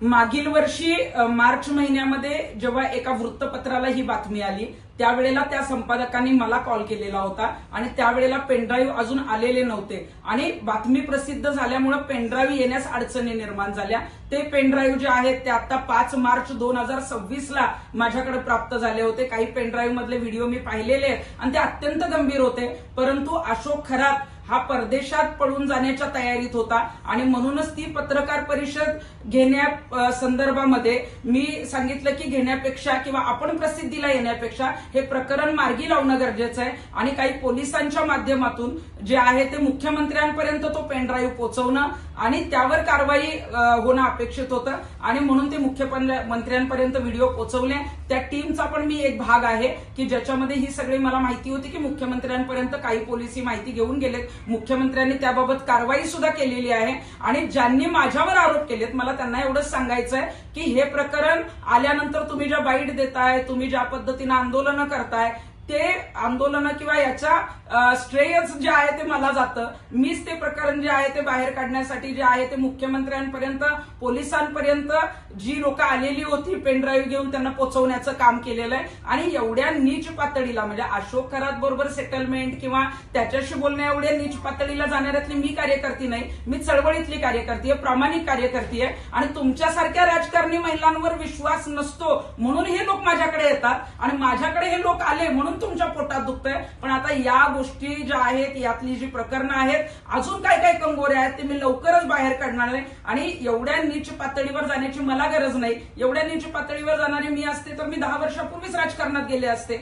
मागील वर्षी मार्च महिन्यामध्ये जेव्हा एका वृत्तपत्राला ही बातमी आली त्यावेळेला त्या संपादकांनी मला कॉल केलेला होता आणि त्यावेळेला पेनड्राईव्ह अजून आलेले नव्हते आणि बातमी प्रसिद्ध झाल्यामुळे पेनड्राईव्ह येण्यास अडचणी निर्माण झाल्या. ते पेनड्राईव्ह जे आहेत ते आता 5 मार्च 2026 ला माझ्याकडे प्राप्त झाले होते. काही पेनड्राईव्ह मधले व्हिडिओ मी पाहिलेले आहेत आणि ते अत्यंत गंभीर होते. परंतु अशोक खरात हा परदेशात पळून जाण्याच्या तयारीत होता आणि म्हणूनच ती पत्रकार परिषद घेण्या संदर्भामध्ये मी सांगितलं की घेण्यापेक्षा किंवा आपण प्रसिद्धीला येण्यापेक्षा हे प्रकरण मार्गी लावणं गरजेचं आहे आणि काही पोलिसांच्या माध्यमातून जे आहे ते मुख्यमंत्र्यांपर्यंत तो पेनड्राईव्ह पोहोचवणं आणि त्यावर कारवाई होणं अपेक्षित होतं आणि म्हणून ते मुख्यमंत्र्यांपर्यंत व्हिडिओ पोहोचवले. त्या टीमचा पण मी एक भाग आहे की ज्याच्यामध्ये ही सगळी मला माहिती होती की मुख्यमंत्र्यांपर्यंत काही पोलीस ही माहिती घेऊन गेलेत. मुख्यमंत्र्यांनी त्याबाबत कारवाई सुद्धा केलेली आहे आणि ज्यांनी माझ्यावर आरोप केलेत मला त्यांना एवढंच सांगायचं आहे की हे प्रकरण आल्यानंतर तुम्ही ज्या बाईट देताय, तुम्ही ज्या पद्धतीनं आंदोलनं करताय ते आंदोलनं किंवा याच्या श्रेयच जे आहे ते मला जातं. मीच ते प्रकरण जे आहे ते बाहेर काढण्यासाठी जे आहे ते मुख्यमंत्र्यांपर्यंत, पोलिसांपर्यंत जी लोक आलेली होती पेनड्राईव्ह घेऊन त्यांना पोहोचवण्याचं काम केलेलं आहे आणि एवढ्या नीच पातळीला म्हणजे अशोक खरात बरोबर सेटलमेंट किंवा त्याच्याशी बोलण्या एवढ्या नीच पातळीला जाणाऱ्यातली मी कार्यकर्ती नाही. मी चळवळीतली कार्यकर्ती आहे, प्रामाणिक कार्यकर्ती आहे आणि तुमच्यासारख्या राजकारणी महिलांवर विश्वास नसतो म्हणून हे लोक माझ्याकडे येतात आणि माझ्याकडे हे लोक आले म्हणून तुमच्या पोटात दुखतंय. पण आता या गोष्टी ज्या आहेत यातली जी प्रकरणं आहेत अजून काय काय कंगोरे आहेत ते मी लवकरच बाहेर काढणार आहे आणि एवढ्या नीच पातळीवर जाण्याची मला गरज नाही. एवढ्या नीच पातळीवर जाणारी मी असते तर मी 10 वर्षापूर्वीच राजकारणात गेले असते.